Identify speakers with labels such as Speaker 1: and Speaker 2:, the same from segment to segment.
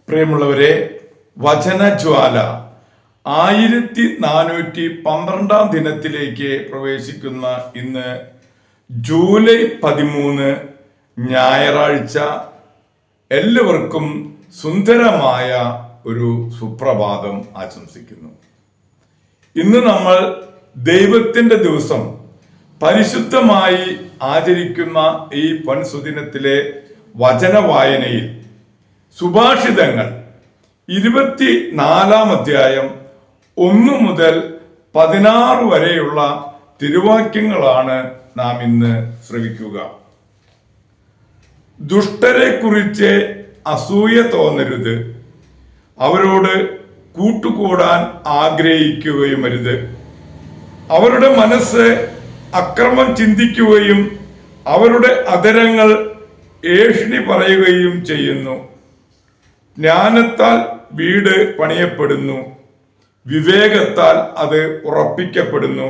Speaker 1: പ്രിയമുള്ളവരെ, വചനജ്വാല 1412 ദിനത്തിലേക്ക് പ്രവേശിക്കുന്ന ഇന്ന് ജൂലൈ 13 ഞായറാഴ്ച എല്ലാവർക്കും സുന്ദരമായ ഒരു സുപ്രഭാതം ആശംസിക്കുന്നു. ഇന്ന് നമ്മൾ ദൈവത്തിന്റെ ദിവസം പരിശുദ്ധമായി ആചരിക്കുന്ന ഈ പൊൻസുദിനത്തിലെ വചന വായനയിൽ സുഭാഷിതങ്ങൾ 24 അധ്യായം 1 മുതൽ 16 വരെയുള്ള തിരുവാക്യങ്ങളാണ് നാം ഇന്ന് ശ്രവിക്കുക. ദുഷ്ടരെ കുറിച്ച് അസൂയ തോന്നരുത്, അവരോട് കൂട്ടുകൂടാൻ ആഗ്രഹിക്കുകയുമരുത്. അവരുടെ മനസ്സ് അക്രമം ചിന്തിക്കുകയും അവരുടെ അധരങ്ങൾ ഏഷണി പറയുകയും ചെയ്യുന്നു. ജ്ഞാനത്താൽ വീട് പണിയപ്പെടുന്നു, വിവേകത്താൽ അത് ഉറപ്പിക്കപ്പെടുന്നു.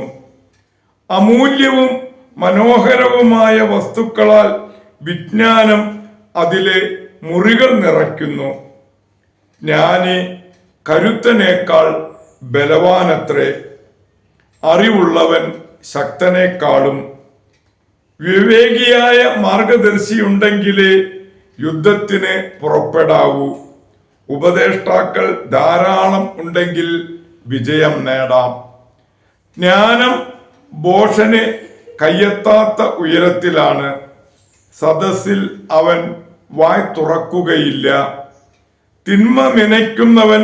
Speaker 1: അമൂല്യവും മനോഹരവുമായ വസ്തുക്കളാൽ വിജ്ഞാനം അതിലെ മുറികൾ നിറയ്ക്കുന്നു. ജ്ഞാനി കരുത്തനേക്കാൾ ബലവാനത്രേ, അറിവുള്ളവൻ ശക്തനേക്കാളും. വിവേകിയായ മാർഗദർശിയുണ്ടെങ്കിലേ യുദ്ധത്തിന് പുറപ്പെടാവൂ. ഉപദേഷ്ടാക്കൾ ധാരാളം ഉണ്ടെങ്കിൽ വിജയം നേടാം. ജ്ഞാനം ഭോഷന് കയ്യെത്താത്ത ഉയരത്തിലാണ്, സദസ്സിൽ അവൻ വായ് തുറക്കുകയില്ല. തിന്മ നനയ്ക്കുന്നവൻ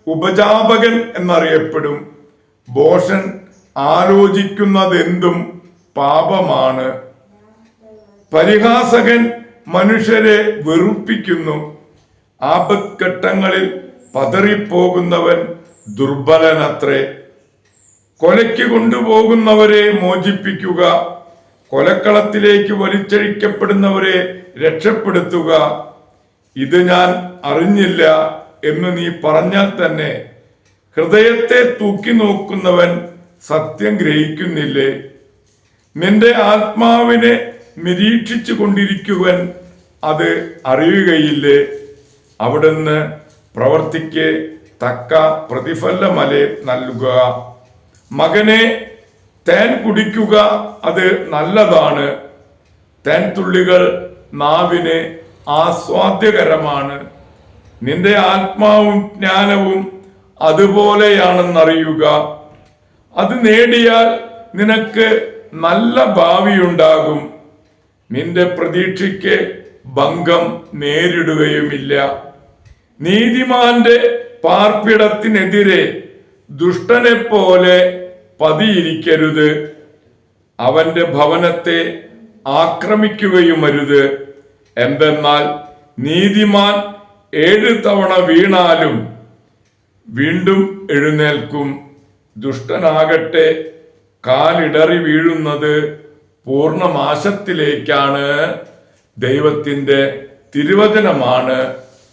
Speaker 1: ഉപജാപകൻ എന്നറിയപ്പെടും. ഭോഷൻ ആലോചിക്കുന്നതെന്തും പാപമാണ്. പരിഹാസകൻ മനുഷ്യരെ വെറുപ്പിക്കുന്നു. ആപത്ഘട്ടങ്ങളിൽ പതറിപ്പോകുന്നവൻ ദുർബലനത്രേ. കൊലയ്ക്ക് കൊണ്ടുപോകുന്നവരെ മോചിപ്പിക്കുക, കൊലക്കളത്തിലേക്ക് വലിച്ചഴിക്കപ്പെടുന്നവരെ രക്ഷപ്പെടുത്തുക. ഇത് ഞാൻ അറിഞ്ഞില്ല എന്ന് നീ പറഞ്ഞാൽ തന്നെ ഹൃദയത്തെ തൂക്കി നോക്കുന്നവൻ സത്യം ഗ്രഹിക്കുന്നില്ലേ? നിന്റെ ആത്മാവിനെ നിരീക്ഷിച്ചു കൊണ്ടിരിക്കുവൻ അത് അറിയുകയില്ലേ? അവിടുന്ന് പ്രവർത്തിക്ക് തക്ക പ്രതിഫലമലേ നൽകുക. മകനെ, തേൻ കുടിക്കുക, അത് നല്ലതാണ്. തേൻ തുള്ളികൾ നാവിന് ആസ്വാദ്യകരമാണ്. നിന്റെ ആത്മാവും ജ്ഞാനവും അതുപോലെയാണെന്നറിയുക. അത് നേടിയാൽ നിനക്ക് നല്ല ഭാവിയുണ്ടാകും. നിന്റെ പ്രതീക്ഷയ്ക്ക് ഭംഗം നേരിടുകയുമില്ല. നീതിമാന്റെ പാർപ്പിടത്തിനെതിരെ ദുഷ്ടനെ പോലെ പതിയിരിക്കരുത്. അവന്റെ ഭവനത്തെ ആക്രമിക്കുകയുമരുത്. എന്തെന്നാൽ നീതിമാൻ 7 തവണ വീണാലും വീണ്ടും എഴുന്നേൽക്കും. ദുഷ്ടനാകട്ടെ കാലിടറി വീഴുന്നത് പൂർണ്ണനാശത്തിലേക്കാണ്. ദൈവത്തിന്റെ തിരുവചനമാണ്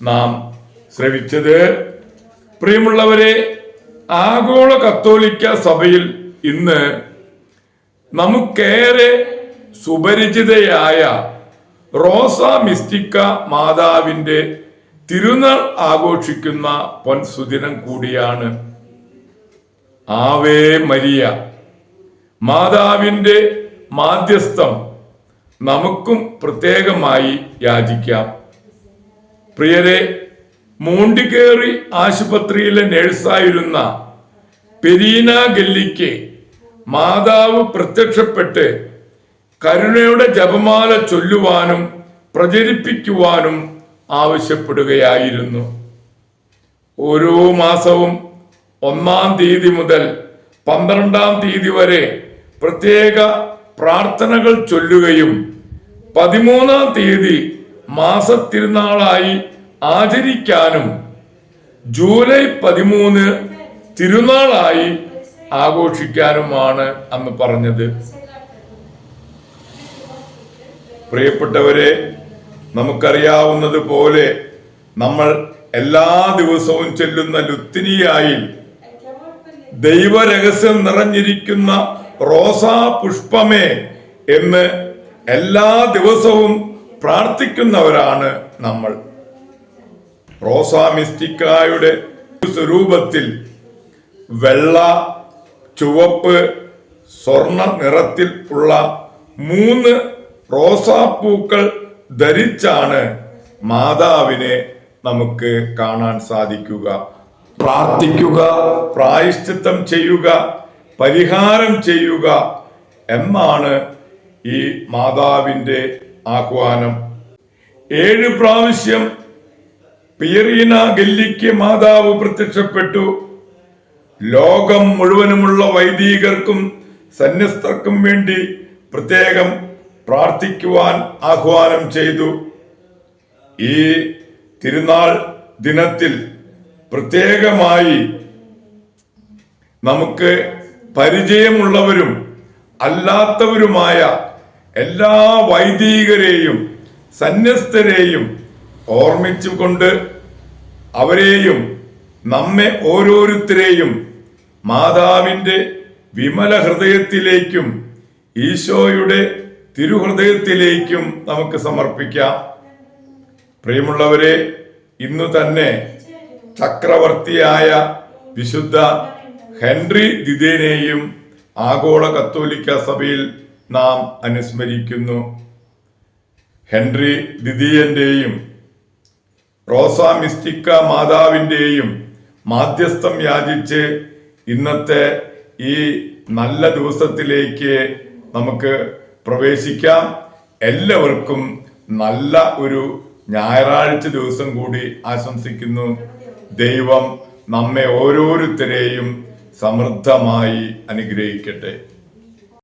Speaker 1: നാം ശ്രവിച്ചത്. പ്രിയമുള്ളവരെ, ആഗോള കത്തോലിക്ക സഭയിൽ ഇന്ന് നമുക്കേറെ സുപരിചിതയായ റോസ മിസ്റ്റിക്ക മാതാവിന്റെ തിരുനാൾ ആഘോഷിക്കുന്ന പൊൻസുദിനം കൂടിയാണ്. ആവേ മരിയ, മാതാവിന്റെ മാധ്യസ്ഥം നമുക്കും പ്രത്യേകമായി യാചിക്കാം. പ്രിയരെ, മോണ്ടിക്കേറി ആശുപത്രിയിലെ നഴ്സായിരുന്ന പെരീന ഗല്ലിക്ക് മാതാവ് പ്രത്യക്ഷപ്പെട്ട് കരുണയുടെ ജപമാല ചൊല്ലുവാനും പ്രചരിപ്പിക്കുവാനും ആവശ്യപ്പെടുകയായിരുന്നു. ഓരോ മാസവും 1-ാം തീയതി മുതൽ 12-ാം തീയതി വരെ പ്രത്യേക പ്രാർത്ഥനകൾ ചൊല്ലുകയും 13-ാം തീയതി മാസത്തിരുനാളായി ആചരിക്കാനും ജൂലൈ 13 തിരുനാളായി ആഘോഷിക്കാനുമാണ് അന്ന് പറഞ്ഞത്. പ്രിയപ്പെട്ടവരെ, നമുക്കറിയാവുന്നത് പോലെ നമ്മൾ എല്ലാ ദിവസവും ചെല്ലുന്ന ലുത്തിനിയായിൽ ദൈവരഹസ്യം നിറഞ്ഞിരിക്കുന്ന റോസാ പുഷ്പമേ എന്ന് എല്ലാ ദിവസവും പ്രാർത്ഥിക്കുന്നവരാണ് നമ്മൾ. റോസാ മിസ്റ്റിക്കായുടെ സ്വരൂപത്തിൽ വെള്ള, ചുവപ്പ്, സ്വർണ്ണ നിറത്തിൽ ഉള്ള 3 റോസാപ്പൂക്കൾ ധരിച്ചാണ് മാതാവിനെ നമുക്ക് കാണാൻ സാധിക്കുക. പ്രാർത്ഥിക്കുക, പ്രായശ്ചിത്തം ചെയ്യുക, പരിഹാരം ചെയ്യുക എന്നാണ് ഈ മാതാവിന്റെ ആഹ്വാനം. 7 പ്രാവശ്യം പിയറീന ഗല്ലിക്ക് മാതാവ് പ്രത്യക്ഷപ്പെട്ടു. ലോകം മുഴുവനുമുള്ള വൈദികർക്കും സന്യസ്തർക്കും വേണ്ടി പ്രത്യേകം പ്രാർത്ഥിക്കുവാൻ ആഹ്വാനം ചെയ്തു. ഈ തിരുനാൾ ദിനത്തിൽ പ്രത്യേകമായി നമുക്ക് പരിചയമുള്ളവരും അല്ലാത്തവരുമായ എല്ലാ വൈദികരെയും സന്യസ്തരെയും ഓർമ്മിച്ചുകൊണ്ട് അവരെയും നമ്മെ ഓരോരുത്തരെയും മാതാവിന്റെ വിമല ഹൃദയത്തിലേക്കും ഈശോയുടെ തിരുഹൃദയത്തിലേക്കും നമുക്ക് സമർപ്പിക്കാം. പ്രിയമുള്ളവരെ, ഇന്നു തന്നെ ചക്രവർത്തിയായ വിശുദ്ധ ഹെൻറി ദ്വിതീയനെയും ആഗോള കത്തോലിക്ക സഭയിൽ നാം അനുസ്മരിക്കുന്നു. ഹെൻറി ദ്വിതീയന്റെയും റോസാ മിസ്റ്റിക്ക മാതാവിന്റെയും മാധ്യസ്ഥം യാചിച്ച് ഇന്നത്തെ ഈ നല്ല ദിവസത്തിലേക്ക് നമുക്ക് പ്രവേശിക്കാം. എല്ലാവർക്കും നല്ല ഒരു ഞായറാഴ്ച ദിവസം കൂടി ആശംസിക്കുന്നു. ദൈവം നമ്മെ ഓരോരുത്തരെയും സമൃദ്ധമായി അനുഗ്രഹിക്കട്ടെ.